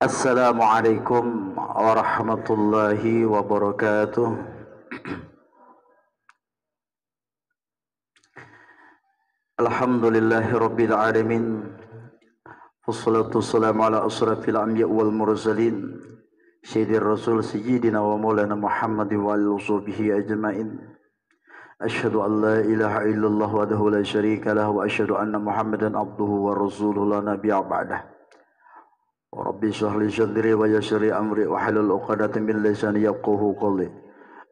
Assalamualaikum warahmatullahi wabarakatuh. Alhamdulillahi rabbil alamin. Wassalatu wassalamu ala asrafil anbiya wal mursalin sayyidir rasul sayyidina wa maulana Muhammad wa alihi washabihi ajmain. Asyhadu an la ilaha illallah wahdahu la syarika lahu wa asyhadu anna Muhammadan abduhu wa rasuluhu la nabiyya ba'dah. Rabbi shrah li sadri wa yassir li amri wa halul 'uqdatam min lisani yafqahu qawli.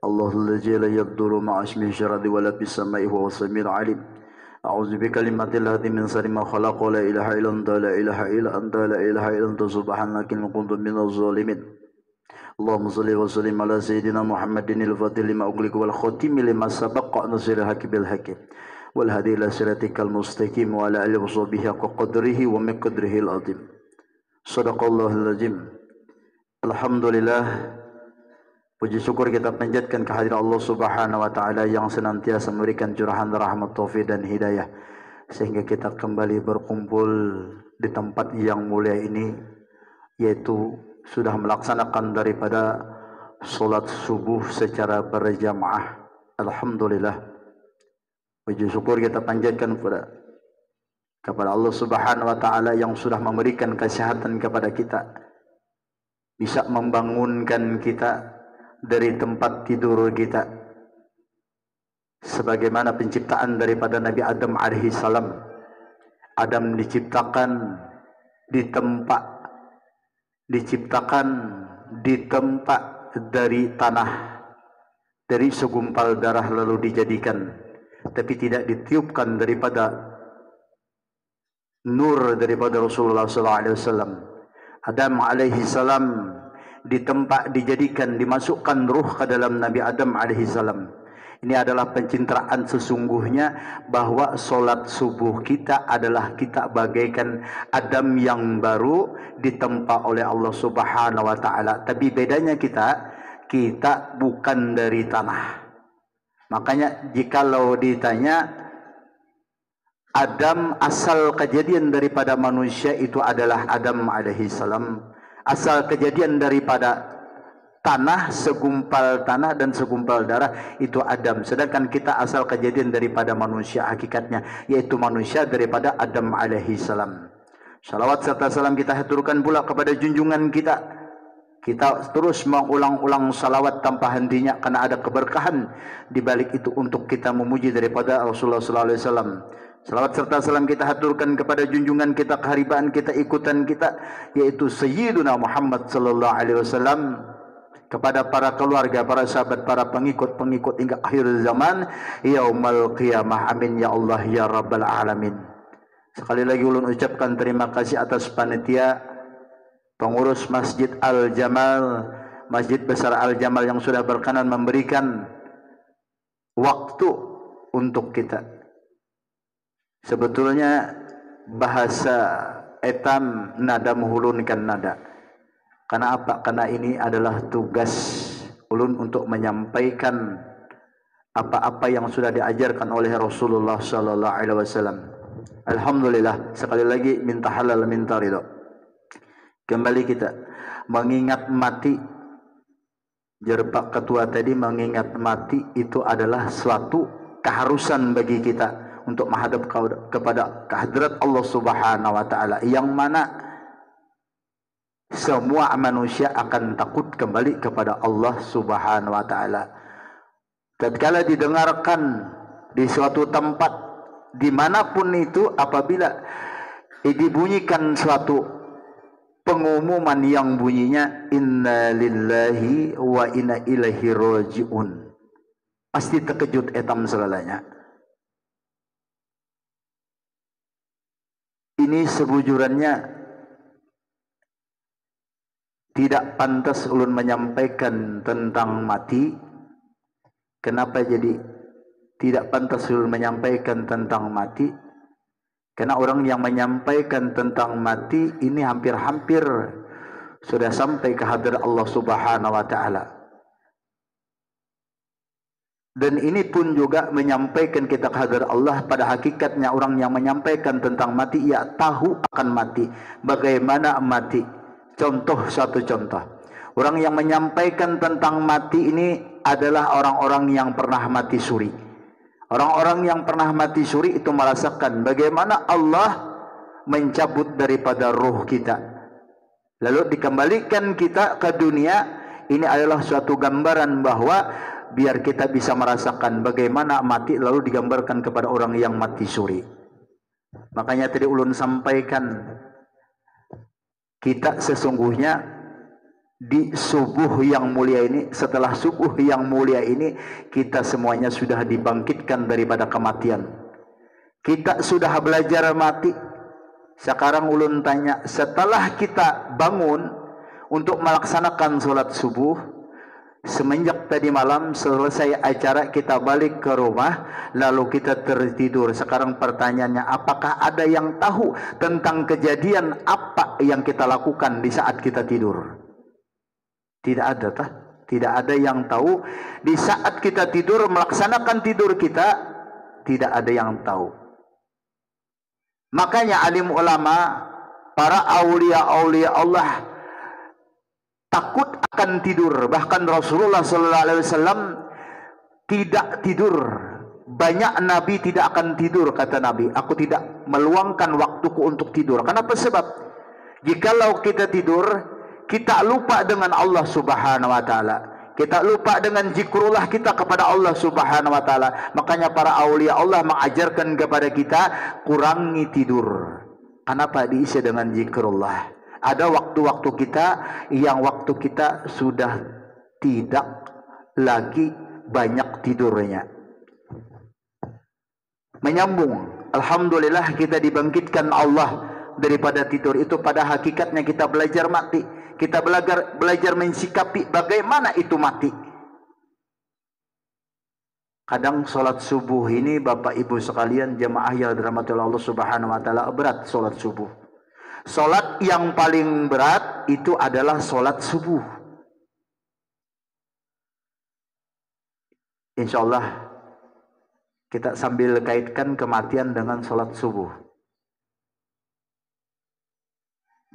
Allahul ladzi la yadurru ma'a ismihi syarri wa la fis samai wa huwas samiul 'alim. A'udzu bi kalimatillahati min syarri ma khalaq la ilaha illa anta la ilaha illa anta la ilaha illa anta subhanaka inni kuntu minaz zalimin. Allahumma shalli wa sallim ala sayyidina Muhammadin al-fatih lima ughliqa wal khatimi lima sabaqa nasiril haqqi bil haqqi wal hadi ila siratikal mustaqim wa ala alihi wa sahbihi haqqa qadrihi wa miqdarihi al-'azim. Shadaqallahul azim. Alhamdulillah, puji syukur kita panjatkan kehadiran Allah Subhanahu wa taala yang senantiasa memberikan curahan rahmat, taufik dan hidayah sehingga kita kembali berkumpul di tempat yang mulia ini, yaitu sudah melaksanakan daripada solat subuh secara berjamaah. Alhamdulillah, puji syukur kita panjatkan kepada Allah Subhanahu wa taala yang sudah memberikan kesehatan kepada kita, bisa membangunkan kita dari tempat tidur kita, sebagaimana penciptaan daripada Nabi Adam alaihi salam. Adam diciptakan di tempat dari tanah, dari segumpal darah lalu dijadikan, tapi tidak ditiupkan daripada nur daripada Rasulullah sallallahu alaihi wasallam. Adam alaihi salam dijadikan, dimasukkan ruh ke dalam Nabi Adam alaihi salam. Ini adalah pencitraan sesungguhnya bahwa solat subuh kita adalah kita bagaikan Adam yang baru ditempa oleh Allah Subhanahu wa taala. Tapi bedanya kita bukan dari tanah. Makanya jikalau ditanya Adam asal kejadian daripada manusia, itu adalah Adam alaihi salam. Asal kejadian daripada tanah, segumpal tanah dan segumpal darah, itu Adam. Sedangkan kita asal kejadian daripada manusia hakikatnya, yaitu manusia daripada Adam alaihi salam. Salawat serta salam kita haturkan pula kepada junjungan kita. Kita terus mengulang-ulang salawat tanpa hentinya karena ada keberkahan di balik itu untuk kita memuji daripada Rasulullah sallallahu alaihi wasallam. Salawat serta salam kita haturkan kepada junjungan kita, keharibaan kita, ikutan kita, yaitu Sayyiduna Muhammad sallallahu alaihi wasallam, kepada para keluarga, para sahabat, para pengikut-pengikut hingga akhir zaman yaumul qiyamah. Amin ya Allah ya rabbal alamin. Sekali lagi ulun ucapkan terima kasih atas panitia, pengurus Masjid Al-Jamal, Masjid Besar Al-Jamal yang sudah berkenan memberikan waktu untuk kita. Sebetulnya bahasa etam nada menghulunkan nada. Karena apa? Karena ini adalah tugas ulun untuk menyampaikan apa-apa yang sudah diajarkan oleh Rasulullah sallallahu alaihi wasallam. Alhamdulillah, sekali lagi minta halal minta ridho. Kembali kita mengingat mati. Jerpak ketua tadi, mengingat mati itu adalah suatu keharusan bagi kita untuk menghadap kepada kehadirat Allah Subhanahu wa taala, yang mana semua manusia akan takut kembali kepada Allah Subhanahu wa taala. Tatkala didengarkan di suatu tempat dimanapun itu, apabila dibunyikan suatu pengumuman yang bunyinya inna lillahi wa inna ilaihi rajiun, pasti terkejut etam segalanya. Ini sebujurannya tidak pantas ulun menyampaikan tentang mati. Kenapa jadi tidak pantas ulun menyampaikan tentang mati? Karena orang yang menyampaikan tentang mati ini hampir-hampir sudah sampai ke hadirat Allah Subhanahu wa taala. Dan ini pun juga menyampaikan kita ke hadirat Allah. Pada hakikatnya orang yang menyampaikan tentang mati, ia tahu akan mati. Bagaimana mati? Satu contoh. Orang yang menyampaikan tentang mati ini adalah orang-orang yang pernah mati suri. Orang-orang yang pernah mati suri itu merasakan bagaimana Allah mencabut daripada ruh kita, lalu dikembalikan kita ke dunia. Ini adalah suatu gambaran bahwa biar kita bisa merasakan bagaimana mati, lalu digambarkan kepada orang yang mati suri. Makanya tadi ulun sampaikan, kita sesungguhnya di subuh yang mulia ini, setelah subuh yang mulia ini, kita semuanya sudah dibangkitkan daripada kematian. Kita sudah belajar mati. Sekarang ulun tanya, setelah kita bangun untuk melaksanakan sholat subuh, semenjak tadi malam selesai acara kita balik ke rumah, lalu kita tertidur. Sekarang pertanyaannya, apakah ada yang tahu tentang kejadian apa yang kita lakukan di saat kita tidur? Tidak ada, tidak ada yang tahu. Di saat kita tidur, melaksanakan tidur kita, tidak ada yang tahu. Makanya alim ulama, para aulia-aulia Allah takut akan tidur. Bahkan Rasulullah SAW tidak tidur. Banyak Nabi tidak akan tidur, kata Nabi. Aku tidak meluangkan waktuku untuk tidur. Kenapa? Sebab jikalau kita tidur, kita lupa dengan Allah Subhanahu wa taala. Kita lupa dengan zikrullah kita kepada Allah Subhanahu wa taala. Makanya para aulia Allah mengajarkan kepada kita, kurangi tidur. Kenapa? Diisi dengan zikrullah. Ada waktu-waktu kita yang waktu kita sudah tidak lagi banyak tidurnya. Menyambung, alhamdulillah kita dibangkitkan Allah daripada tidur itu. Pada hakikatnya kita belajar mati. Kita belajar mensikapi bagaimana itu mati. Kadang solat subuh ini Bapak Ibu sekalian, jemaah yang dirahmati Allah Subhanahu wa taala, berat solat subuh. Solat yang paling berat itu adalah solat subuh. Insyaallah kita sambil kaitkan kematian dengan solat subuh.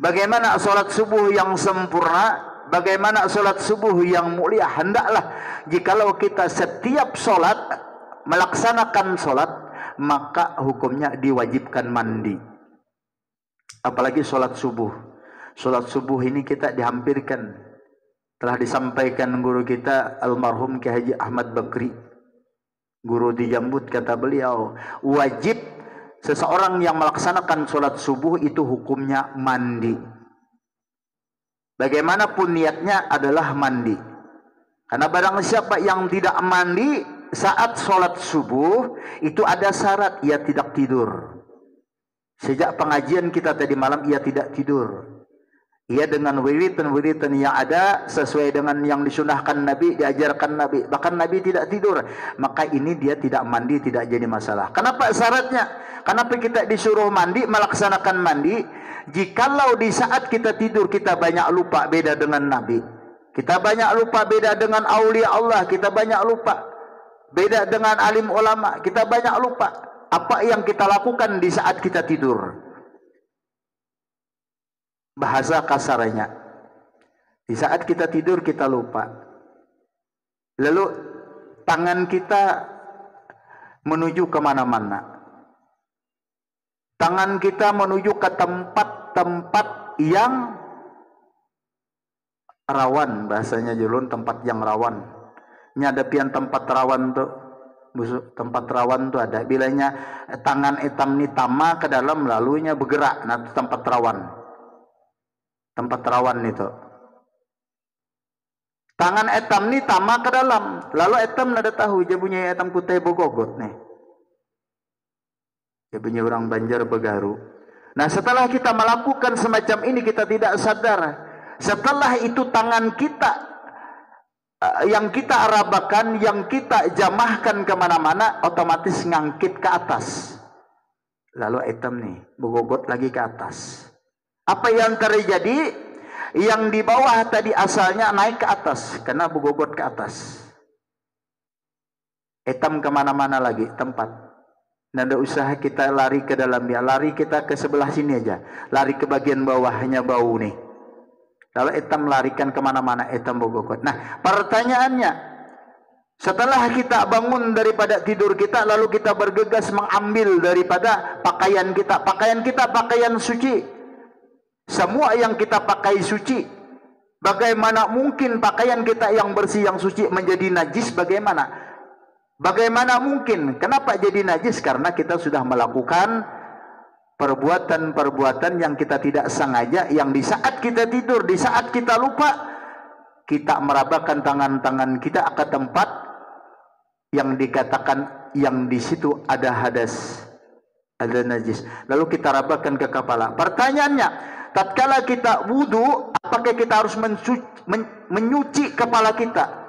Bagaimana solat subuh yang sempurna? Bagaimana solat subuh yang mulia? Hendaklah jikalau kita setiap solat melaksanakan solat, maka hukumnya diwajibkan mandi. Apalagi solat subuh. Solat subuh ini kita dihampirkan. Telah disampaikan guru kita almarhum Ki Haji Ahmad Bakri, guru di Jambut, kata beliau, wajib seseorang yang melaksanakan solat subuh itu hukumnya mandi. Bagaimanapun niatnya adalah mandi. Karena barang siapa yang tidak mandi saat solat subuh, itu ada syarat, ia tidak tidur. Sejak pengajian kita tadi malam, ia tidak tidur. Ia dengan wiritan-wiritan yang ada sesuai dengan yang disunahkan Nabi, diajarkan Nabi. Bahkan Nabi tidak tidur. Maka ini dia tidak mandi, tidak jadi masalah. Kenapa syaratnya? Kenapa kita disuruh mandi, melaksanakan mandi? Jikalau di saat kita tidur kita banyak lupa, beda dengan Nabi. Kita banyak lupa, beda dengan aulia Allah. Kita banyak lupa, beda dengan alim ulama. Kita banyak lupa apa yang kita lakukan di saat kita tidur. Bahasa kasarnya, di saat kita tidur kita lupa. Lalu tangan kita menuju kemana-mana. Tangan kita menuju ke tempat-tempat yang rawan. Bahasanya julun, tempat yang rawan. Nyadapian tempat rawan tuh, tempat rawan tuh ada. Bilanya tangan etam ni tama ke dalam, lalunya bergerak. Nah, itu tempat rawan. Tempat rawan itu. Tangan etam ni tama ke dalam, lalu etam nada tahu dia punya etam kutai bogogot nih. Dia punya orang Banjar Begaru. Nah, setelah kita melakukan semacam ini kita tidak sadar. Setelah itu tangan kita yang kita arabakan, yang kita jamahkan kemana-mana, otomatis ngangkit ke atas. Lalu etam nih bogogot lagi ke atas. Apa yang terjadi? Yang di bawah tadi asalnya naik ke atas karena begogot ke atas. Etam kemana-mana lagi tempat. Nada usaha kita lari ke dalam, ya lari kita ke sebelah sini aja. Lari ke bagian bawah hanya bau nih. Kalau eta melarikan kemana-mana, eta bogokot. Nah, pertanyaannya, setelah kita bangun daripada tidur kita, lalu kita bergegas mengambil daripada pakaian kita. Pakaian kita pakaian suci. Semua yang kita pakai suci. Bagaimana mungkin pakaian kita yang bersih, yang suci menjadi najis? Bagaimana? Bagaimana mungkin? Kenapa jadi najis? Karena kita sudah melakukan perbuatan-perbuatan yang kita tidak sengaja, yang di saat kita tidur, di saat kita lupa, kita merabakan tangan-tangan kita ke tempat yang dikatakan yang di situ ada hadas, ada najis. Lalu kita rabakan ke kepala. Pertanyaannya, tatkala kita wudu, apakah kita harus menyuci kepala kita?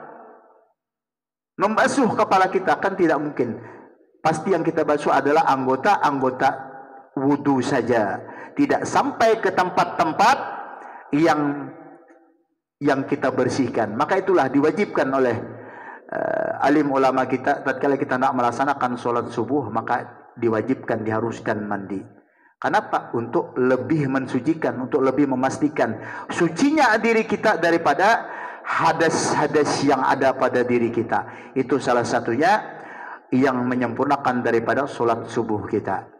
Membasuh kepala kita? Kan tidak mungkin. Pasti yang kita basuh adalah anggota-anggota wudu saja. Tidak sampai ke tempat-tempat yang kita bersihkan. Maka itulah diwajibkan oleh alim ulama kita, tatkala kita nak melaksanakan sholat subuh, maka diwajibkan, diharuskan mandi. Kenapa? Untuk lebih mensucikan, untuk lebih memastikan sucinya diri kita daripada hadas-hadas yang ada pada diri kita. Itu salah satunya yang menyempurnakan daripada sholat subuh kita.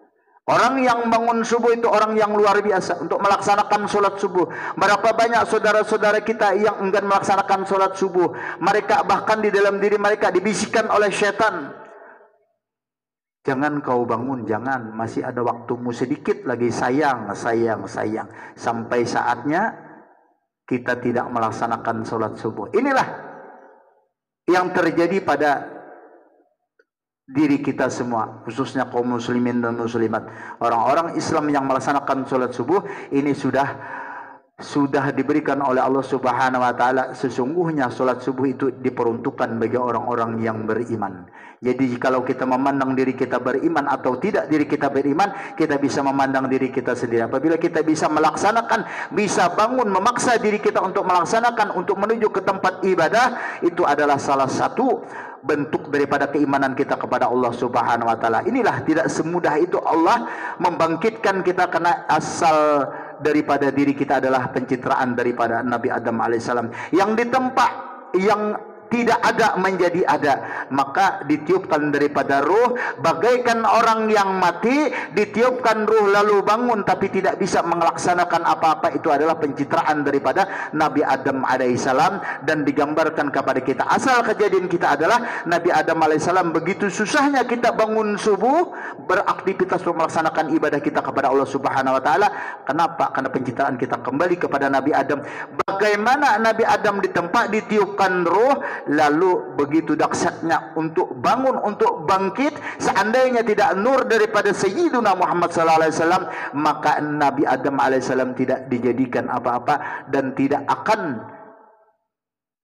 Orang yang bangun subuh itu orang yang luar biasa untuk melaksanakan sholat subuh. Berapa banyak saudara-saudara kita yang enggan melaksanakan sholat subuh. Mereka bahkan di dalam diri mereka dibisikkan oleh syaitan, jangan kau bangun, jangan, masih ada waktumu sedikit lagi, sayang. Sampai saatnya kita tidak melaksanakan sholat subuh. Inilah yang terjadi pada diri kita semua, khususnya kaum muslimin dan muslimat. Orang-orang Islam yang melaksanakan sholat subuh ini sudah diberikan oleh Allah Subhanahu wa taala. Sesungguhnya sholat subuh itu diperuntukkan bagi orang-orang yang beriman. Jadi kalau kita memandang diri kita beriman atau tidak diri kita beriman, kita bisa memandang diri kita sendiri. Apabila kita bisa melaksanakan, bisa bangun, memaksa diri kita untuk melaksanakan, untuk menuju ke tempat ibadah, itu adalah salah satu bentuk daripada keimanan kita kepada Allah Subhanahu wa taala. Inilah, tidak semudah itu Allah membangkitkan kita, karena asal daripada diri kita adalah pencitraan daripada Nabi Adam alaihissalam, yang ditempa, yang tidak ada menjadi ada. Maka ditiupkan daripada ruh, bagaikan orang yang mati, ditiupkan ruh lalu bangun tapi tidak bisa melaksanakan apa-apa. Itu adalah pencitraan daripada Nabi Adam alaihissalam, dan digambarkan kepada kita. Asal kejadian kita adalah Nabi Adam alaihissalam begitu susahnya kita bangun subuh, beraktivitas untuk melaksanakan ibadah kita kepada Allah Subhanahu wa taala. Kenapa? Karena pencitraan kita kembali kepada Nabi Adam. Bagaimana Nabi Adam ditempa, ditiupkan ruh, lalu begitu dahsyatnya untuk bangun, untuk bangkit. Seandainya tidak nur daripada Sayyiduna Muhammad sallallahu alaihi wasallam, maka Nabi Adam alaihissalam tidak dijadikan apa-apa dan tidak akan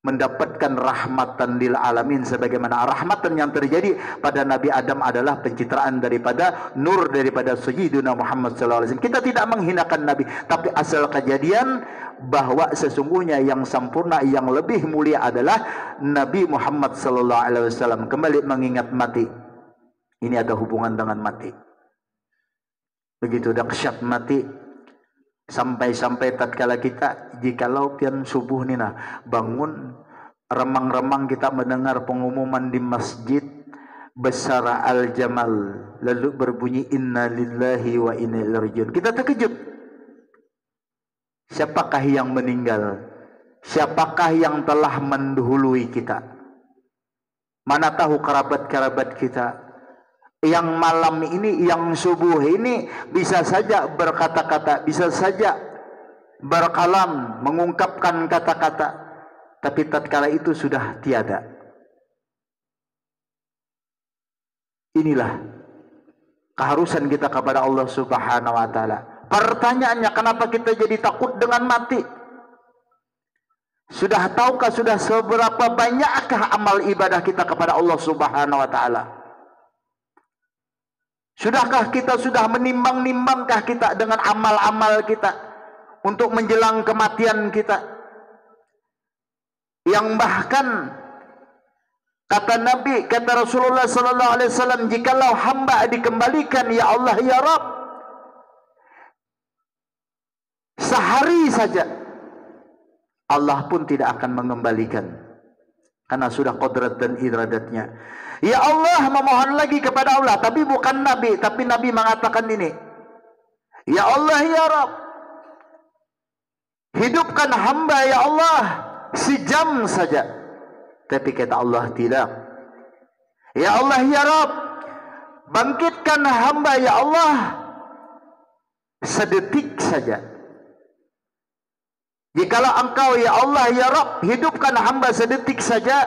mendapatkan rahmatan lil alamin. Sebagaimana rahmatan yang terjadi pada Nabi Adam adalah pencitraan daripada nur daripada Sayyiduna Muhammad sallallahu alaihi wasallam. Kita tidak menghinakan Nabi, tapi asal kejadian bahwa sesungguhnya yang sempurna, yang lebih mulia adalah Nabi Muhammad sallallahu alaihi wasallam. Kembali mengingat mati, ini ada hubungan dengan mati. Begitu dahsyat mati, sampai-sampai tatkala kita, jikalau pian subuh nina bangun, remang-remang kita mendengar pengumuman di masjid besar al-jamal, lalu berbunyi inna lillahi wa inna ilaihi rajiun. Kita terkejut. Siapakah yang meninggal? Siapakah yang telah mendahului kita? Mana tahu kerabat-kerabat kita yang malam ini, yang subuh ini bisa saja berkata-kata, bisa saja berkalam, mengungkapkan kata-kata, tapi tatkala itu sudah tiada. Inilah keharusan kita kepada Allah Subhanahu wa taala. Pertanyaannya, kenapa kita jadi takut dengan mati? Sudah tahukah, sudah seberapa banyakkah amal ibadah kita kepada Allah Subhanahu wa taala? Sudahkah kita sudah menimbang-nimbangkah kita dengan amal-amal kita untuk menjelang kematian kita? Yang bahkan kata Nabi, kata Rasulullah sallallahu alaihi wasallam, jikalau hamba dikembalikan, ya Allah ya Rabb, sehari saja Allah pun tidak akan mengembalikan, karena sudah qadrat dan iradatnya. Ya Allah memohon lagi kepada Allah, tapi bukan Nabi, tapi Nabi mengatakan ini, ya Allah ya Rabb, hidupkan hamba ya Allah sejam saja. Tapi kata Allah tidak. Ya Allah ya Rabb, bangkitkan hamba ya Allah sedetik saja. Jikalau engkau ya Allah ya Rabb hidupkan hamba sedetik saja,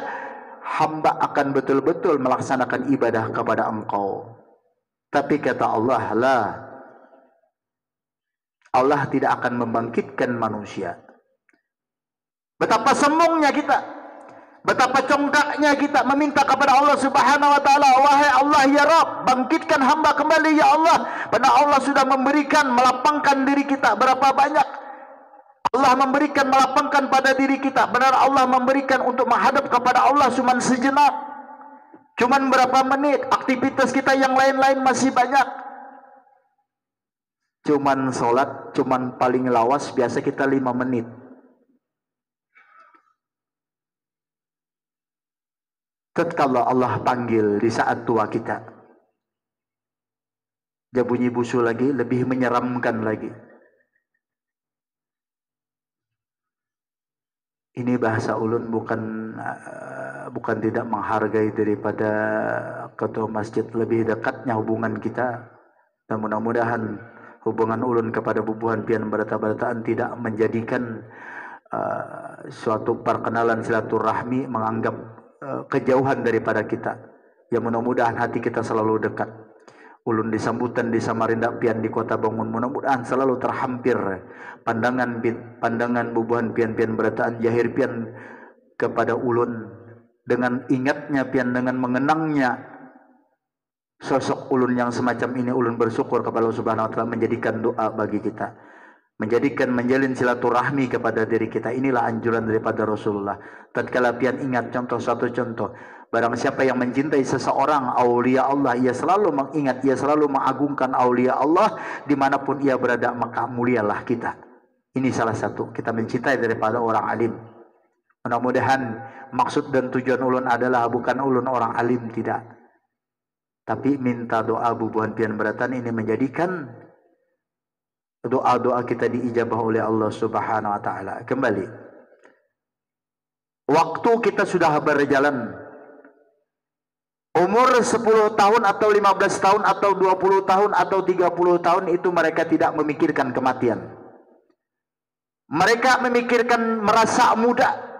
hamba akan betul-betul melaksanakan ibadah kepada engkau. Tapi kata Allah, lah, Allah tidak akan membangkitkan manusia. Betapa sombongnya kita, betapa congkaknya kita meminta kepada Allah Subhanahu wa taala, wahai Allah ya Rabb, bangkitkan hamba kembali ya Allah. Padahal Allah sudah memberikan, melapangkan diri kita berapa banyak. Allah memberikan, melapangkan pada diri kita. Benar Allah memberikan untuk menghadap kepada Allah cuma sejenak, cuman berapa menit. Aktivitas kita yang lain-lain masih banyak. Cuman sholat, cuman paling lawas biasa kita 5 menit. Tatkala Allah panggil di saat tua kita, dia bunyi busu lagi, lebih menyeramkan lagi. Ini bahasa ulun bukan tidak menghargai daripada ketua masjid, lebih dekatnya hubungan kita. Dan mudah-mudahan hubungan ulun kepada bubuhan pian berata-barataan tidak menjadikan suatu perkenalan silaturahmi menganggap kejauhan daripada kita. Ya mudah-mudahan hati kita selalu dekat. Ulun di sambutan di Samarinda pian di Kota Bangun, mudah-mudahan selalu terhampir pandangan bubuhan pian-pian berataan jahir pian kepada ulun, dengan ingatnya pian, dengan mengenangnya sosok ulun yang semacam ini. Ulun bersyukur kepada Allah Subhanahu wa taala menjadikan doa bagi kita, menjalin silaturahmi kepada diri kita. Inilah anjuran daripada Rasulullah. Tatkala pian ingat satu contoh, barang siapa yang mencintai seseorang aulia Allah, ia selalu mengingat, ia selalu mengagungkan aulia Allah dimanapun ia berada, maka mulialah kita. Ini salah satu, kita mencintai daripada orang alim. Mudah-mudahan maksud dan tujuan ulun adalah bukan ulun orang alim, tidak, tapi minta doa bubuhan pian beratan ini menjadikan doa-doa kita diijabah oleh Allah Subhanahu wa taala. Kembali, waktu kita sudah berjalan, umur 10 tahun atau 15 tahun atau 20 tahun atau 30 tahun itu mereka tidak memikirkan kematian. Mereka memikirkan merasa muda.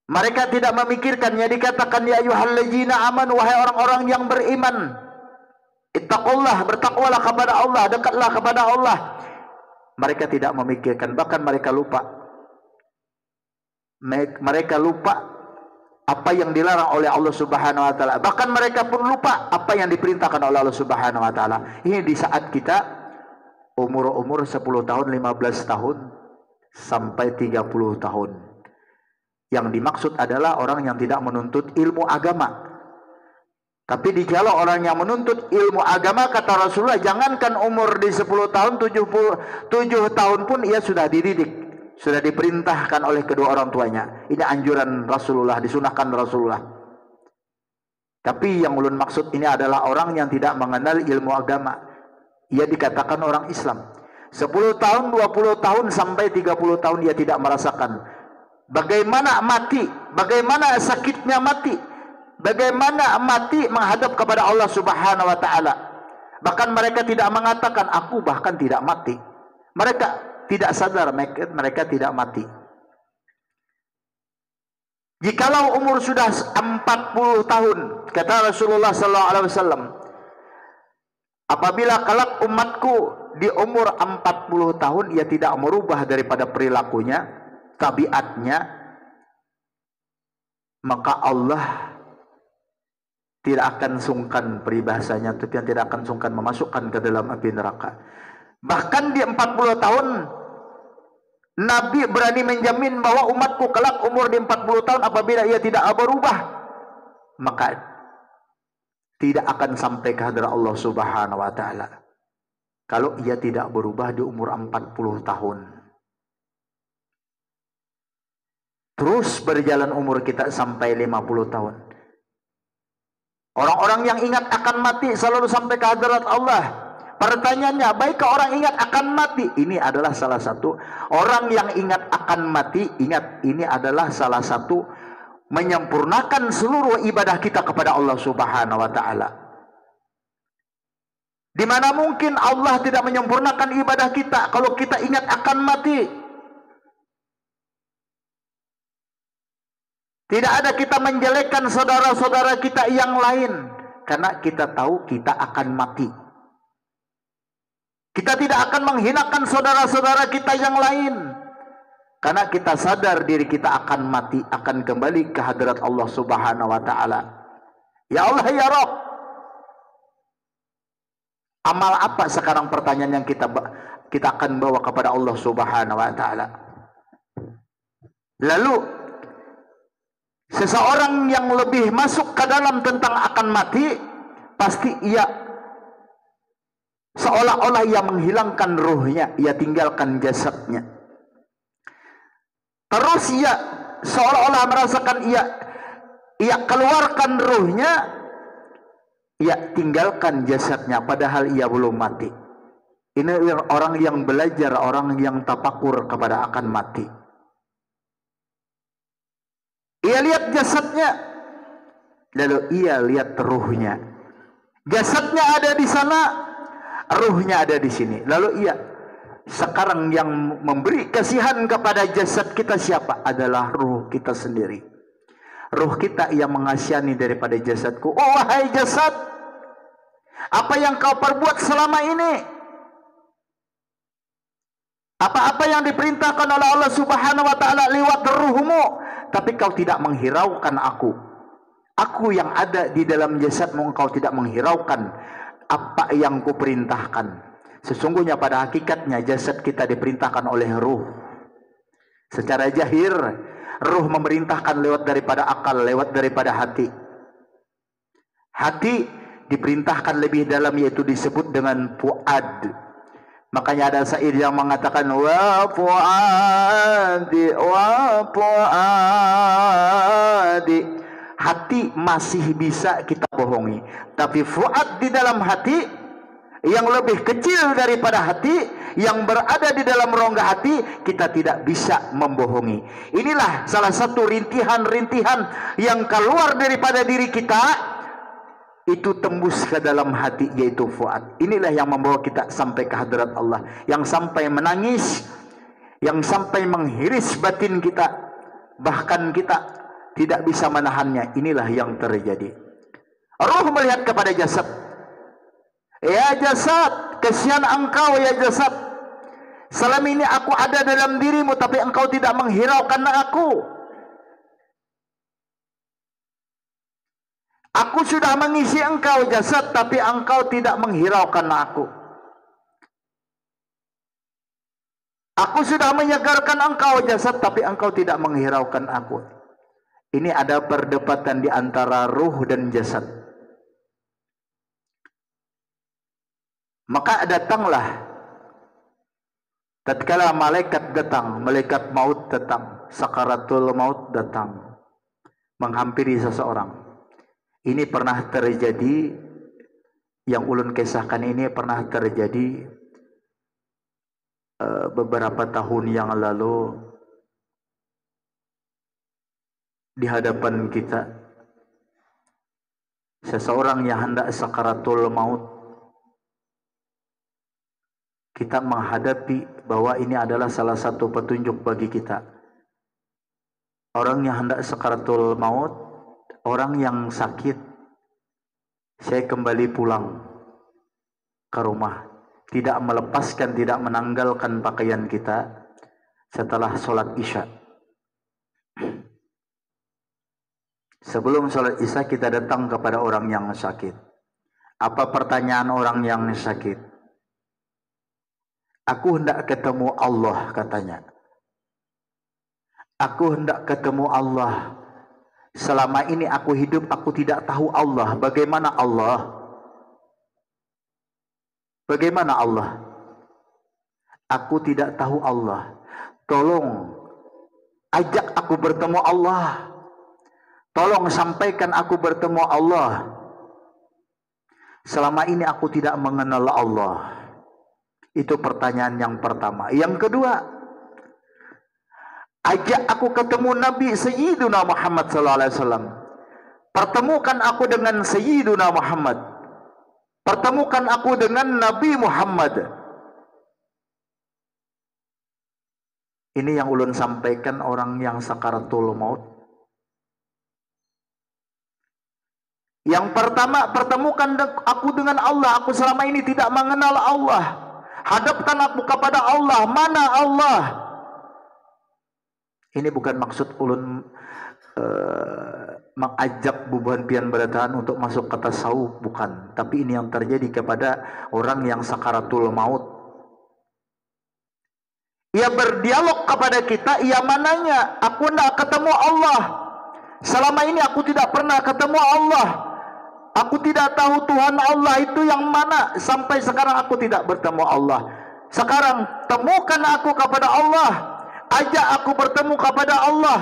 Mereka tidak memikirkan yang dikatakan ya ayyuhallazina amanu, wahai orang-orang yang beriman, ittaqullah, bertakwalah kepada Allah, dekatlah kepada Allah. Mereka tidak memikirkan, bahkan mereka lupa. Mereka lupa apa yang dilarang oleh Allah Subhanahu wa taala. Bahkan mereka pun lupa apa yang diperintahkan oleh Allah Subhanahu wa taala. Ini di saat kita umur 10 tahun, 15 tahun sampai 30 tahun. Yang dimaksud adalah orang yang tidak menuntut ilmu agama. Tapi dikala orang yang menuntut ilmu agama, kata Rasulullah, jangankan umur di 10 tahun, 7 tahun pun ia sudah dididik, sudah diperintahkan oleh kedua orang tuanya. Ini anjuran Rasulullah, disunahkan Rasulullah. Tapi yang ulun maksud ini adalah orang yang tidak mengenal ilmu agama. Ia dikatakan orang Islam. 10 tahun, 20 tahun sampai 30 tahun ia tidak merasakan bagaimana mati, bagaimana sakitnya mati, bagaimana mati menghadap kepada Allah Subhanahu wa taala. Bahkan mereka tidak mengatakan aku bahkan tidak mati. Mereka tidak sadar mereka tidak mati. Jikalau umur sudah 40 tahun, kata Rasulullah sallallahu alaihi wasallam, apabila kelak umatku di umur 40 tahun ia tidak merubah daripada perilakunya, tabiatnya, maka Allah tidak akan sungkan, peribahasanya itu, yang tidak akan sungkan memasukkan ke dalam api neraka. Bahkan di 40 tahun Nabi berani menjamin bahwa umatku kelak umur di 40 tahun apabila ia tidak berubah, maka tidak akan sampai ke hadirat Allah Subhanahu wa taala. Kalau ia tidak berubah di umur 40 tahun. Terus berjalan umur kita sampai 50 tahun. Orang-orang yang ingat akan mati selalu sampai ke hadirat Allah. Pertanyaannya, baikkah orang ingat akan mati? Ini adalah salah satu. Orang yang ingat akan mati, ingat ini adalah salah satu menyempurnakan seluruh ibadah kita kepada Allah Subhanahu wa taala. Di mana mungkin Allah tidak menyempurnakan ibadah kita kalau kita ingat akan mati. Tidak ada kita menjelekkan saudara-saudara kita yang lain karena kita tahu kita akan mati. Kita tidak akan menghinakan saudara-saudara kita yang lain karena kita sadar diri kita akan mati, akan kembali ke hadirat Allah Subhanahu wa taala. Ya Allah ya Rabb, amal apa sekarang pertanyaan yang kita akan bawa kepada Allah Subhanahu wa taala? Lalu seseorang yang lebih masuk ke dalam tentang akan mati, pasti ia seolah-olah ia menghilangkan ruhnya, ia tinggalkan jasadnya. Terus ia seolah-olah merasakan ia keluarkan ruhnya, ia tinggalkan jasadnya, padahal ia belum mati. Ini orang yang belajar, orang yang tafakur kepada akan mati. Ia lihat jasadnya, lalu ia lihat ruhnya. Jasadnya ada di sana, ruhnya ada di sini. Lalu ia sekarang yang memberi kasihan kepada jasad kita siapa? Adalah ruh kita sendiri. Ruh kita yang mengasihani daripada jasadku. Oh wahai jasad, apa yang kau perbuat selama ini? Apa-apa yang diperintahkan oleh Allah Subhanahu wa taala lewat ruhmu, tapi kau tidak menghiraukan aku. Aku yang ada di dalam jasadmu, engkau tidak menghiraukan apa yang kuperintahkan. Sesungguhnya pada hakikatnya jasad kita diperintahkan oleh ruh. Secara zahir, ruh memerintahkan lewat daripada akal, lewat daripada hati. Hati diperintahkan lebih dalam, yaitu disebut dengan fuad. Makanya ada syair yang mengatakan wa fuadi wa fuadi. Hati masih bisa kita bohongi, tapi fuad di dalam hati yang lebih kecil daripada hati, yang berada di dalam rongga hati, kita tidak bisa membohongi. Inilah salah satu rintihan-rintihan yang keluar daripada diri kita, itu tembus ke dalam hati, yaitu fuad. Inilah yang membawa kita sampai ke hadirat Allah, yang sampai menangis, yang sampai menghiris batin kita, bahkan kita tidak bisa menahannya. Inilah yang terjadi. Ruh melihat kepada jasad. Ya jasad, kesian engkau ya jasad. Selama ini aku ada dalam dirimu, tapi engkau tidak menghiraukan aku. Aku sudah mengisi engkau jasad, tapi engkau tidak menghiraukan aku. Aku sudah menyegarkan engkau jasad, tapi engkau tidak menghiraukan aku. Ini ada perdebatan di antara ruh dan jasad. Maka datanglah tatkala malaikat datang, malaikat maut datang, sakaratul maut datang menghampiri seseorang. Ini pernah terjadi, yang ulun kisahkan ini pernah terjadi beberapa tahun yang lalu di hadapan kita. Seseorang yang hendak sakaratul maut, kita menghadapi bahwa ini adalah salah satu petunjuk bagi kita. Orang yang hendak sakaratul maut, orang yang sakit, saya kembali pulang ke rumah, tidak melepaskan, tidak menanggalkan pakaian kita setelah sholat isya. Sebelum sholat isya kita datang kepada orang yang sakit. Apa pertanyaan orang yang sakit? Aku hendak ketemu Allah, katanya. Aku hendak ketemu Allah. Selama ini aku hidup, aku tidak tahu Allah. Bagaimana Allah? Bagaimana Allah? Aku tidak tahu Allah. Tolong ajak aku bertemu Allah. Tolong sampaikan aku bertemu Allah. Selama ini aku tidak mengenal Allah. Itu pertanyaan yang pertama. Yang kedua, ajak aku ketemu Nabi Sayyiduna Muhammad sallallahu alaihi wasallam. Pertemukan aku dengan Sayyiduna Muhammad. Pertemukan aku dengan Nabi Muhammad. Ini yang ulun sampaikan orang yang sakaratul maut. Yang pertama, pertemukan aku dengan Allah. Aku selama ini tidak mengenal Allah. Hadapkan aku kepada Allah. Mana Allah? Ini bukan maksud ulun mengajak bubuhan pian berataan untuk masuk ke tasawuf, bukan. Tapi ini yang terjadi kepada orang yang sakaratul maut. Ia berdialog kepada kita, ia mananya, aku tidak ketemu Allah. Selama ini aku tidak pernah ketemu Allah. Aku tidak tahu Tuhan Allah itu yang mana. Sampai sekarang aku tidak bertemu Allah. Sekarang temukan aku kepada Allah. Ajak aku bertemu kepada Allah.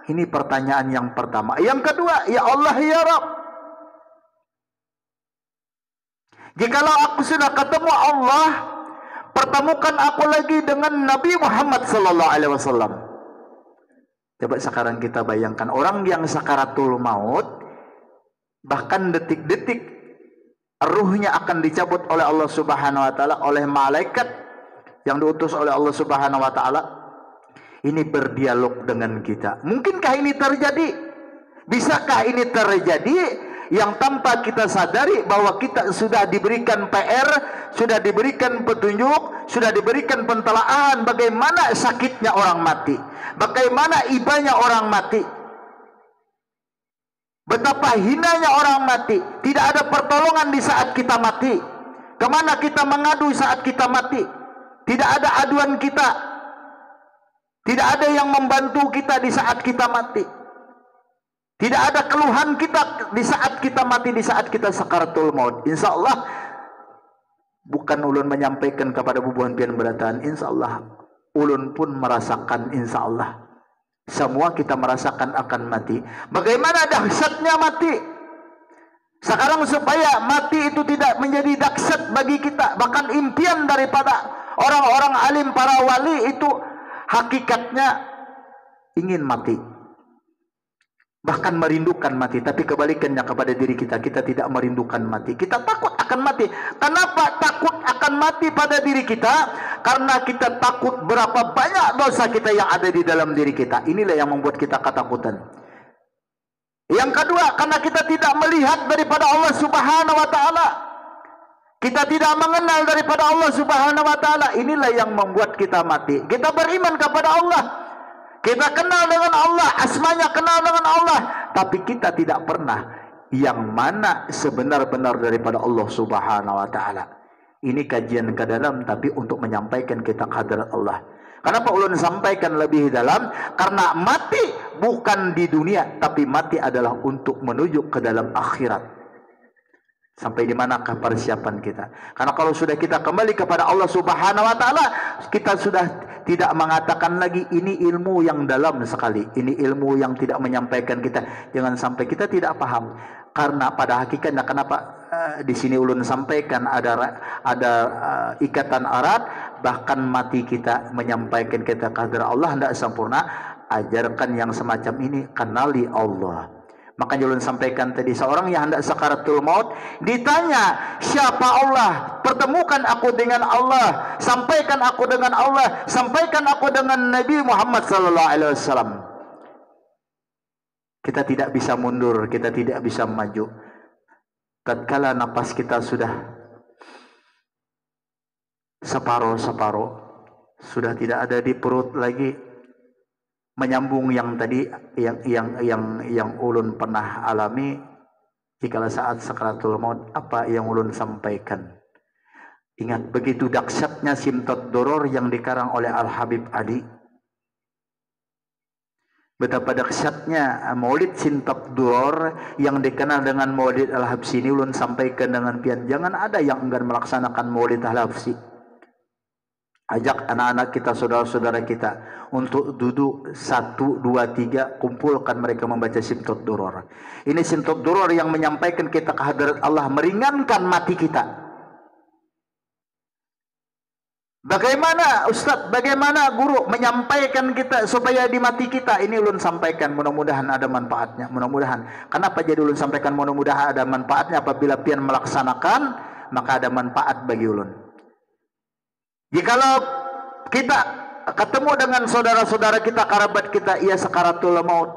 Ini pertanyaan yang pertama. Yang kedua, ya Allah ya Rabb, jikalau aku sudah ketemu Allah, pertemukan aku lagi dengan Nabi Muhammad sallallahu alaihi wasallam. Coba sekarang kita bayangkan orang yang sakaratul maut, bahkan detik-detik ruhnya akan dicabut oleh Allah Subhanahu wa taala, oleh malaikat yang diutus oleh Allah Subhanahu wa taala. Ini berdialog dengan kita. Mungkinkah ini terjadi? Bisakah ini terjadi yang tanpa kita sadari bahwa kita sudah diberikan PR, sudah diberikan petunjuk, sudah diberikan pentelaahan bagaimana sakitnya orang mati, bagaimana ibanya orang mati, betapa hinanya orang mati. Tidak ada pertolongan di saat kita mati. Kemana kita mengadu saat kita mati? Tidak ada aduan kita. Tidak ada yang membantu kita di saat kita mati. Tidak ada keluhan kita di saat kita mati, di saat kita sakaratul maut. Insya Allah, bukan ulun menyampaikan kepada bubuhan pian berataan, insya Allah ulun pun merasakan, insya Allah semua kita merasakan akan mati. Bagaimana dahsyatnya mati. Sekarang supaya mati itu tidak menjadi dahsyat bagi kita, bahkan impian daripada orang-orang alim, para wali itu hakikatnya ingin mati, bahkan merindukan mati. Tapi kebalikannya kepada diri kita, kita tidak merindukan mati, kita takut akan mati. Kenapa takut akan mati pada diri kita? Karena kita takut berapa banyak dosa kita yang ada di dalam diri kita. Inilah yang membuat kita ketakutan. Yang kedua, karena kita tidak melihat daripada Allah Subhanahu wa taala. Kita tidak mengenal daripada Allah Subhanahu wa taala. Inilah yang membuat kita mati. Kita beriman kepada Allah. Kita kenal dengan Allah, asmanya kenal dengan Allah, tapi kita tidak pernah yang mana sebenar-benar daripada Allah Subhanahu wa taala. Ini kajian ke dalam tapi untuk menyampaikan kita kehadirat Allah. Kenapa ulun sampaikan lebih dalam? Karena mati bukan di dunia, tapi mati adalah untuk menuju ke dalam akhirat. Sampai di manakah persiapan kita? Karena kalau sudah kita kembali kepada Allah Subhanahu wa taala, kita sudah tidak mengatakan lagi ini ilmu yang dalam sekali, ini ilmu yang tidak menyampaikan kita. Jangan sampai kita tidak paham. Karena pada hakikatnya kenapa di sini ulun sampaikan ada ikatan erat, bahkan mati kita menyampaikan kita kehadirat Allah tidak sempurna. Ajarkan yang semacam ini, kenali Allah. Makanya ulun sampaikan tadi, seorang yang hendak sakaratul maut ditanya siapa Allah, pertemukan aku dengan Allah, sampaikan aku dengan Allah, sampaikan aku dengan Nabi Muhammad sallallahu alaihi wasallam. Kita tidak bisa mundur, kita tidak bisa maju. Tatkala napas kita sudah separuh-separuh, sudah tidak ada di perut lagi. Menyambung yang tadi yang ulun pernah alami jikalau saat sakaratul maut, apa yang ulun sampaikan. Ingat begitu dahsyatnya Simtot Doror yang dikarang oleh Al Habib Adi. Betapa dahsyatnya Maulid Simtot Doror yang dikenal dengan Maulid Al Habsi. Ini ulun sampaikan dengan pian, jangan ada yang enggan melaksanakan Maulid Al Habsi. Ajak anak-anak kita, saudara-saudara kita untuk duduk 1, 2, 3, kumpulkan mereka membaca Simtud Duror. Ini Simtud Duror yang menyampaikan kita ke hadirat Allah, meringankan mati kita. Bagaimana Ustaz, bagaimana guru menyampaikan kita supaya di mati kita? Ini ulun sampaikan, mudah-mudahan ada manfaatnya. Mudah-mudahan. Kenapa jadi ulun sampaikan mudah-mudahan ada manfaatnya? Apabila pian melaksanakan, maka ada manfaat bagi ulun. Jikalau kita ketemu dengan saudara-saudara kita, kerabat kita, ia sakaratul maut,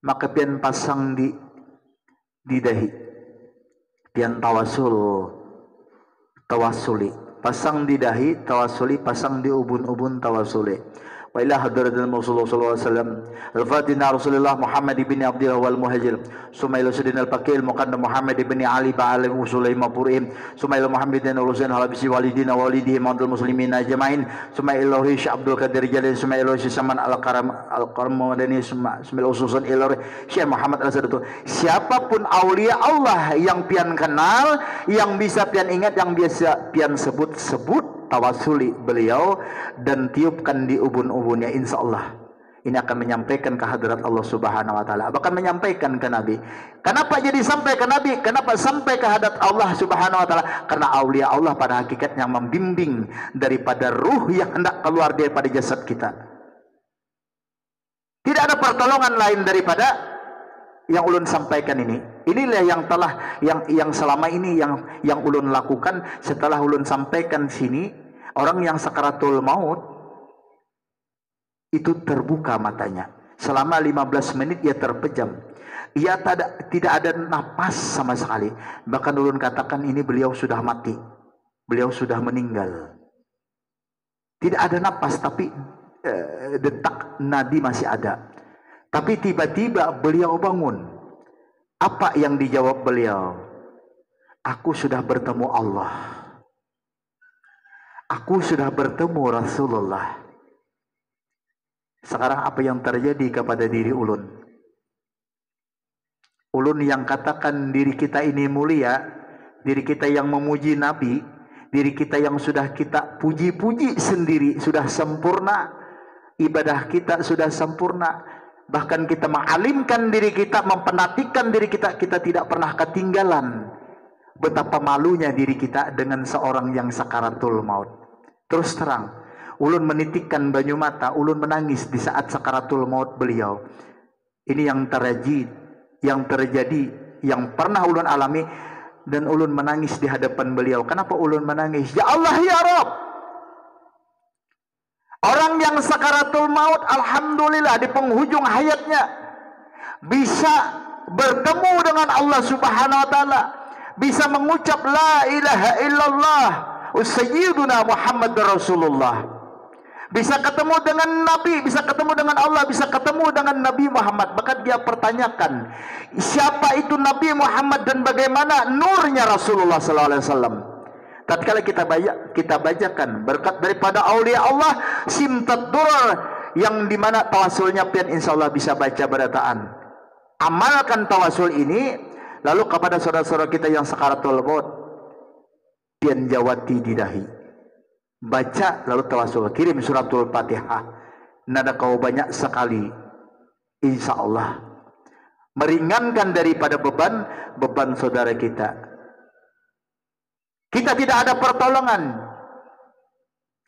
maka pian pasang di dahi, pian tawasuli, pasang di dahi tawasuli, pasang di ubun-ubun tawasuli. Wa ila hadratil Rasulullah sallallahu alaihi wasallam al-Fatihah Rasulullah Muhammad ibn Abdullah wal Muhajir Sumail Sidin al-Fakil Muqaddam Muhammad ibn Ali ba'alim usulai mapurihim Sumail Muhammadin ulusin halabisi walidina walidihim adul muslimin ajmain Sumail Hish Abdul Qadir Jalil Sumail Saman al-Karam al-Qarmadani Sumail ususan ilor Syekh Muhammad al-Sadatu. Siapapun aulia Allah yang pian kenal, yang bisa pian ingat, yang biasa pian sebut-sebut, tawasuli beliau dan tiupkan di ubun-ubunnya, insya Allah ini akan menyampaikan ke hadirat Allah Subhanahu wa taala, bahkan menyampaikan ke Nabi. Kenapa jadi sampai ke Nabi? Kenapa sampai ke hadirat Allah Subhanahu wa taala? Karena aulia Allah pada hakikatnya membimbing daripada ruh yang hendak keluar daripada jasad kita. Tidak ada pertolongan lain daripada yang ulun sampaikan ini. Inilah yang telah yang selama ini yang ulun lakukan setelah ulun sampaikan sini. Orang yang sakaratul maut itu terbuka matanya. Selama 15 menit ia terpejam. Ia tidak ada napas sama sekali. Bahkan ulun katakan ini beliau sudah mati. Beliau sudah meninggal. Tidak ada napas, tapi detak nadi masih ada. Tapi tiba-tiba beliau bangun. Apa yang dijawab beliau? Aku sudah bertemu Allah. Aku sudah bertemu Rasulullah. Sekarang apa yang terjadi kepada diri ulun? Ulun yang katakan diri kita ini mulia, diri kita yang memuji Nabi, diri kita yang sudah kita puji-puji sendiri, sudah sempurna, ibadah kita sudah sempurna, bahkan kita mengalimkan diri kita, mempenatikan diri kita, kita tidak pernah ketinggalan. Betapa malunya diri kita dengan seorang yang sakaratul maut. Terus terang, ulun menitikkan banyu mata, ulun menangis di saat sakaratul maut beliau. Ini yang terjadi, yang pernah ulun alami, dan ulun menangis di hadapan beliau. Kenapa ulun menangis? Ya Allah ya Rabb, orang yang sakaratul maut, alhamdulillah di penghujung hayatnya bisa bertemu dengan Allah Subhanahu wa taala, bisa mengucap la ilaha illallah Sayyiduna Muhammad Rasulullah, bisa ketemu dengan Nabi, bisa ketemu dengan Allah, bisa ketemu dengan Nabi Muhammad. Bahkan dia pertanyakan siapa itu Nabi Muhammad dan bagaimana nurnya Rasulullah sallallahu alaihi wasallam. Tatkala kita bacakan berkat daripada aulia Allah Simtud Duror, yang dimana tawasulnya pian insyaallah bisa baca berataan. Amalkan tawasul ini, lalu kepada saudara-saudara kita yang sakaratul maut, pian jawati di dahi, baca lalu tawasul, kirim suratul Fatihah, nada kau banyak sekali, insya Allah meringankan daripada beban saudara kita. Kita tidak ada pertolongan,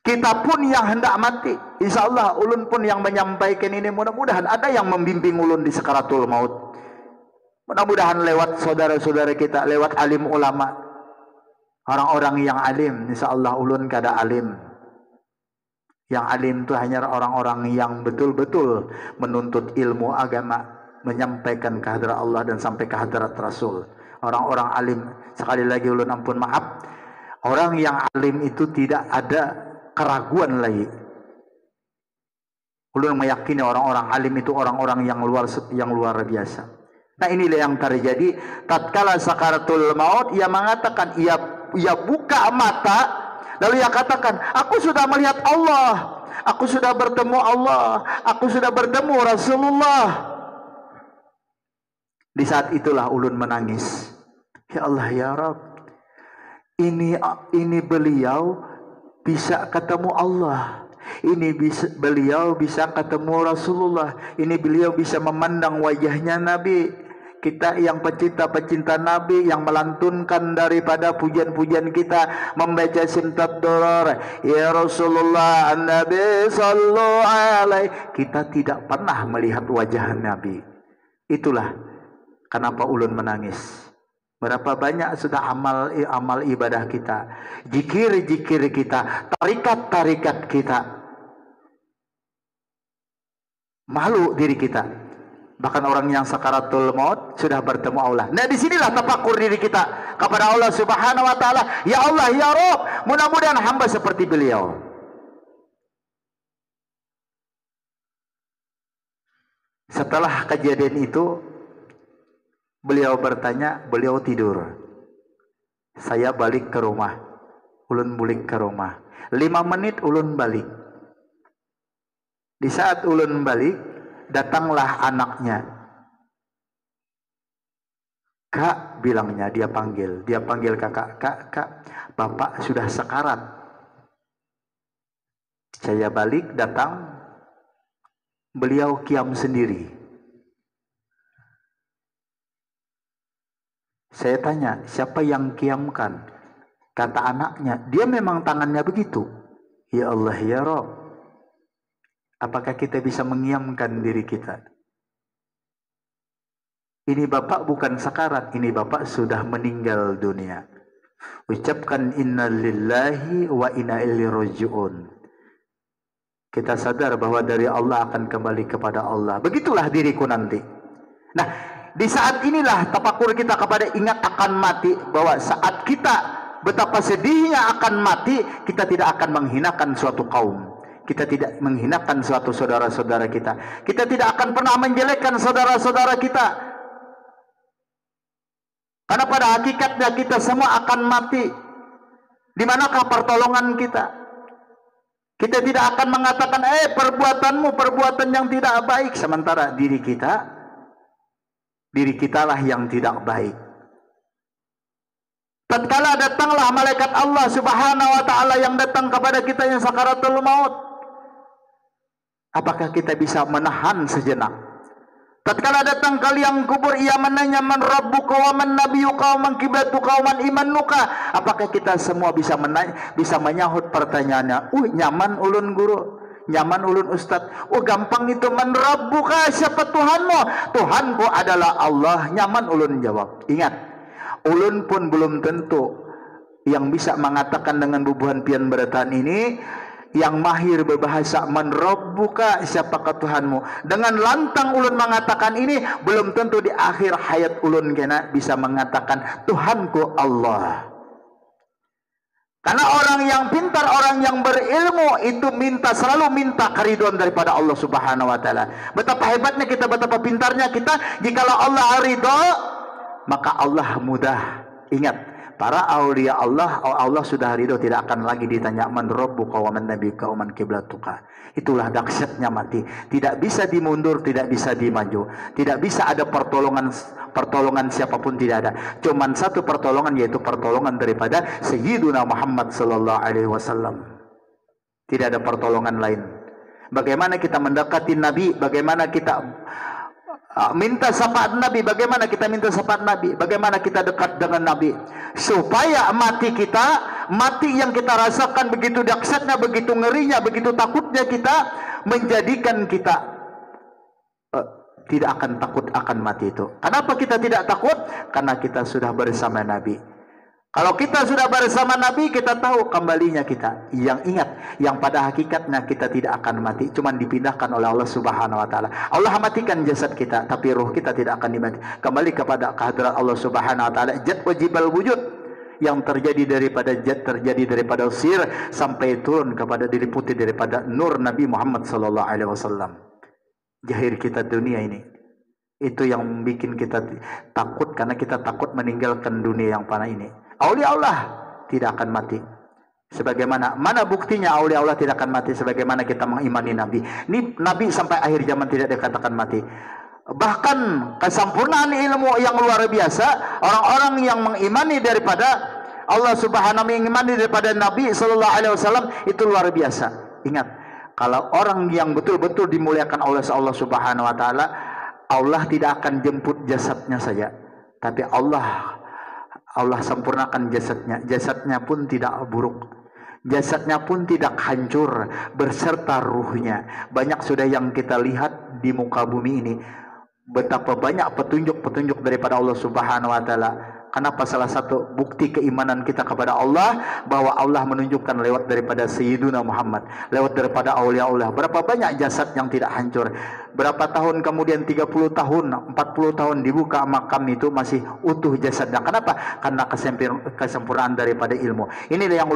kita pun yang hendak mati, insya Allah ulun pun yang menyampaikan ini. Mudah-mudahan ada yang membimbing ulun di sakaratul maut. Mudah-mudahan lewat saudara-saudara kita, lewat alim ulama, orang-orang yang alim. InsyaAllah ulun kada alim. Yang alim itu hanya orang-orang yang betul-betul menuntut ilmu agama, menyampaikan kehadirat Allah dan sampai kehadirat Rasul. Orang-orang alim, sekali lagi ulun ampun maaf, orang yang alim itu tidak ada keraguan lagi. Ulun meyakini orang-orang alim itu orang-orang yang luar biasa. Nah inilah yang terjadi tatkala sakaratul maut. Ia mengatakan, ia buka mata, lalu ia katakan, aku sudah melihat Allah, aku sudah bertemu Allah, aku sudah bertemu Rasulullah. Di saat itulah ulun menangis. Ya Allah ya Rabb, ini beliau bisa ketemu Allah. Ini beliau bisa ketemu Rasulullah. Ini beliau bisa memandang wajahnya Nabi. Kita yang pecinta-pecinta Nabi, yang melantunkan daripada pujian-pujian kita, membaca Simtat Doror, ya Rasulullah Nabi sallu alaihi, kita tidak pernah melihat wajah Nabi. Itulah kenapa ulun menangis. Berapa banyak sudah amal ibadah kita, zikir-zikir kita, tarikat-tarikat kita. Malu diri kita. Bahkan orang yang sakaratul maut sudah bertemu Allah. Nah, disinilah tafakur diri kita kepada Allah Subhanahu Wa Taala. Ya Allah, ya Rabb, mudah-mudahan hamba seperti beliau. Setelah kejadian itu, beliau bertanya, beliau tidur. Saya balik ke rumah. Ulun balik ke rumah. 5 menit ulun balik. Di saat ulun balik, datanglah anaknya. Kak, bilangnya, dia panggil kakak. Kak, bapak sudah sekarat. Saya balik, datang, beliau kiam sendiri. Saya tanya, siapa yang kiamkan? Kata anaknya, dia memang tangannya begitu. Ya Allah, ya Rabb, apakah kita bisa mengiamkan diri kita? Ini bapak bukan sakarat, ini bapak sudah meninggal dunia. Ucapkan inna lillahi wa inna ilaihi raji'un. Kita sadar bahwa dari Allah akan kembali kepada Allah. Begitulah diriku nanti. Nah, di saat inilah tafakur kita kepada ingat akan mati, bahwa saat kita betapa sedihnya akan mati, kita tidak akan menghinakan suatu kaum. Kita tidak menghinakan suatu saudara-saudara kita. Kita tidak akan pernah menjelekkan saudara-saudara kita. Karena pada hakikatnya kita semua akan mati. Di manakah pertolongan kita? Kita tidak akan mengatakan, perbuatanmu perbuatan yang tidak baik. Sementara diri kitalah yang tidak baik. Tatkala datanglah malaikat Allah Subhanahu Wa Taala yang datang kepada kita yang sakaratul maut, apakah kita bisa menahan sejenak? Tatkala datang ke liang kubur, ia menanya, man rabbuka wa man nabiyuka wa man qiblatuka wa man imanuka. Apakah kita semua bisa menyahut pertanyaannya? Nyaman ulun guru, nyaman ulun ustaz. Gampang itu, man rabbuka, siapa Tuhanmu? Tuhanku adalah Allah. Nyaman ulun jawab. Ingat, ulun pun belum tentu yang bisa mengatakan dengan bubuhan pian beratan ini, yang mahir berbahasa man rabbuka, siapakah Tuhanmu. Dengan lantang ulun mengatakan ini, belum tentu di akhir hayat ulun kena bisa mengatakan Tuhanku Allah. Karena orang yang pintar, orang yang berilmu itu selalu minta keridhaan daripada Allah Subhanahu Wa Taala. Betapa hebatnya kita, betapa pintarnya kita. Jikalau Allah ridha, maka Allah mudah. Ingat, para aulia Allah sudah ridho, tidak akan lagi ditanya man rabbuka wa man nabiyuka wa man qiblatuka. Itulah dahsyatnya mati. Tidak bisa dimundur, tidak bisa dimaju, tidak bisa ada pertolongan siapapun, tidak ada. Cuman satu pertolongan, yaitu pertolongan daripada Sayyiduna Muhammad sallallahu alaihi wasallam. Tidak ada pertolongan lain. Bagaimana kita mendekati Nabi, bagaimana kita minta syafaat Nabi, bagaimana kita minta syafaat Nabi, bagaimana kita dekat dengan Nabi, supaya mati kita, mati yang kita rasakan begitu dahsyatnya, begitu ngerinya, begitu takutnya kita, menjadikan kita tidak akan takut akan mati itu. Kenapa kita tidak takut? Karena kita sudah bersama Nabi. Kalau kita sudah bersama Nabi, kita tahu kembalinya kita. Yang ingat, yang pada hakikatnya kita tidak akan mati, cuma dipindahkan oleh Allah Subhanahu Wa Taala. Allah matikan jasad kita, tapi ruh kita tidak akan dimati. Kembali kepada kehadirat Allah Subhanahu Wa Taala. Jat wajibal wujud, yang terjadi daripada sir sampai turun kepada diliputi daripada nur Nabi Muhammad sallallahu alaihi wasallam. Jahir kita dunia ini, itu yang bikin kita takut, karena kita takut meninggalkan dunia yang fana ini. Aulia Allah tidak akan mati. Sebagaimana, mana buktinya aulia Allah tidak akan mati? Sebagaimana kita mengimani Nabi. Ini Nabi sampai akhir zaman tidak dikatakan mati. Bahkan kesempurnaan ilmu yang luar biasa, orang-orang yang mengimani daripada Allah Subhanahu mengimani daripada Nabi sallallahu alaihi wasallam itu luar biasa. Ingat, kalau orang yang betul-betul dimuliakan oleh Allah Subhanahu wa taala, Allah tidak akan jemput jasadnya saja, tapi Allah sempurnakan jasadnya. Jasadnya pun tidak buruk, jasadnya pun tidak hancur berserta ruhnya. Banyak sudah yang kita lihat di muka bumi ini, betapa banyak petunjuk-petunjuk daripada Allah Subhanahu wa taala. Kenapa? Salah satu bukti keimanan kita kepada Allah, bahwa Allah menunjukkan lewat daripada Sayyiduna Muhammad, lewat daripada aulia Allah. Berapa banyak jasad yang tidak hancur. Berapa tahun kemudian, 30 tahun, 40 tahun dibuka makam itu masih utuh jasadnya. Kenapa? Karena kesempurnaan daripada ilmu. Inilah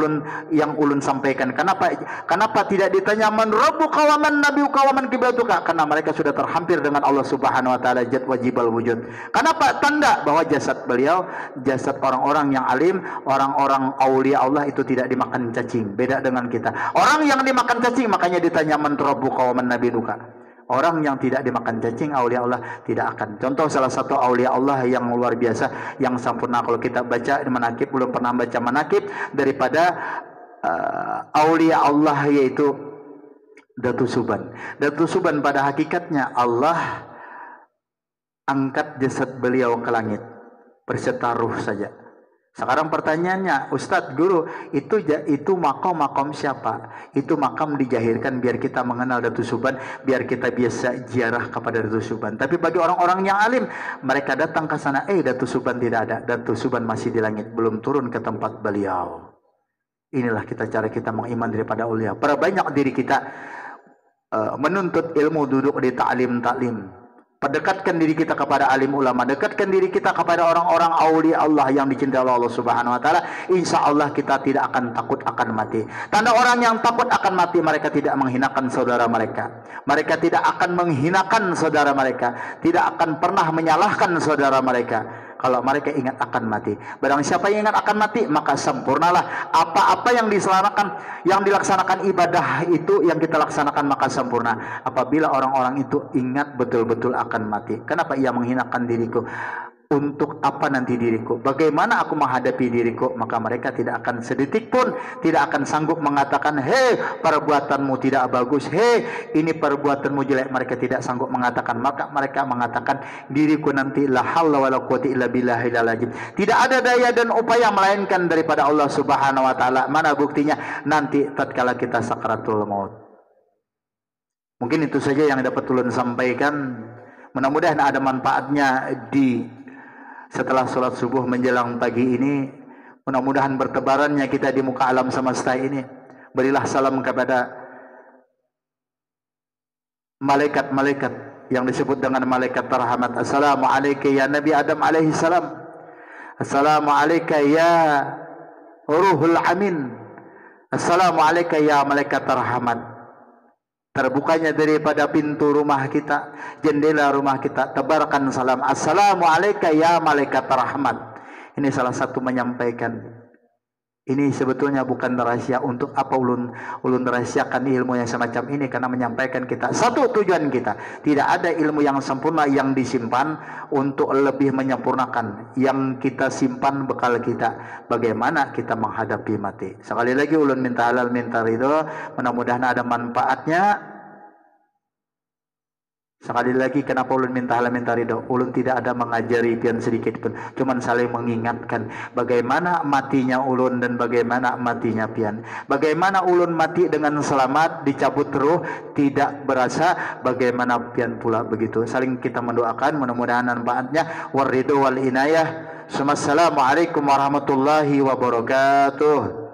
yang ulun sampaikan. Kenapa tidak ditanya man rabbuka wa man nabiyuka wa man qiblatuka? Karena mereka sudah terhampir dengan Allah Subhanahu wa taala, zat wajibal wujud. Kenapa? Tanda bahwa jasad beliau, jasad orang-orang yang alim, orang-orang aulia Allah itu tidak dimakan cacing. Beda dengan kita. Orang yang dimakan cacing makanya ditanya man rabbuka wa man nabiyuka. Orang yang tidak dimakan cacing, aulia Allah tidak akan. Contoh salah satu aulia Allah yang luar biasa, yang sempurna. Kalau kita baca manaqib, belum pernah baca manaqib daripada aulia Allah, yaitu Datu Suban. Datu Suban pada hakikatnya Allah angkat jasad beliau ke langit berserta ruh saja. Sekarang pertanyaannya, Ustadz, Guru, itu makam siapa? Itu makam dijahirkan biar kita mengenal Datu Suban, biar kita biasa ziarah kepada Datu Suban. Tapi bagi orang-orang yang alim, mereka datang ke sana, Datu Suban tidak ada, Datu Suban masih di langit, belum turun ke tempat beliau. Inilah cara kita mengiman daripada aulia. Perbanyak diri kita menuntut ilmu, duduk di taklim. Pendekatkan diri kita kepada alim ulama, dekatkan diri kita kepada orang-orang aulia Allah yang dicintai oleh Allah Subhanahu wa taala. Insya Allah kita tidak akan takut akan mati. Tanda orang yang takut akan mati, mereka tidak menghinakan saudara mereka. Mereka tidak akan menghinakan saudara mereka, tidak akan pernah menyalahkan saudara mereka. Kalau mereka ingat akan mati, barang siapa yang ingat akan mati, maka sempurnalah apa-apa yang dilaksanakan ibadah itu, yang kita laksanakan maka sempurna. Apabila orang-orang itu ingat betul-betul akan mati. Kenapa ia menghinakan diriku? Untuk apa nanti diriku? Bagaimana aku menghadapi diriku? Maka mereka tidak akan sedetik pun tidak akan sanggup mengatakan, hei perbuatanmu tidak bagus, hei ini perbuatanmu jelek. Mereka tidak sanggup mengatakan. Maka mereka mengatakan, diriku nanti la haula wala quwwata illa billahil azim. Tidak ada daya dan upaya melainkan daripada Allah Subhanahu wa taala. Mana buktinya? Nanti tatkala kita sakaratul maut. Mungkin itu saja yang dapat ulun sampaikan. Mudah-mudahan ada manfaatnya setelah sholat subuh menjelang pagi ini. Mudah-mudahan bertebarannya kita di muka alam semesta ini. Berilah salam kepada malaikat-malaikat yang disebut dengan malaikat rahmat. Assalamualaikum ya Nabi Adam alaihi salam. Assalamualaikum ya Ruhul Amin. Assalamualaikum ya malaikat rahmat. Terbukanya daripada pintu rumah kita, jendela rumah kita, tebarkan salam. Assalamualaikum ya malaikat rahmat. Ini salah satu menyampaikan. Ini sebetulnya bukan rahasia. Untuk apa ulun rahasiakan ilmu yang semacam ini? Karena menyampaikan kita satu tujuan kita. Tidak ada ilmu yang sempurna yang disimpan untuk lebih menyempurnakan. Yang kita simpan bekal kita, bagaimana kita menghadapi mati. Sekali lagi ulun minta halal minta ridho. Mudah-mudahan ada manfaatnya. Sekali lagi, kenapa ulun minta halal minta ridho? Ulun tidak ada mengajari pian sedikit pun, cuman saling mengingatkan bagaimana matinya ulun dan bagaimana matinya pian. Bagaimana ulun mati dengan selamat, dicabut ruh, tidak berasa, bagaimana pian pula begitu. Saling kita mendoakan, mudah-mudahan manfaatnya. Waridho wal inayah. Assalamualaikum warahmatullahi wabarakatuh.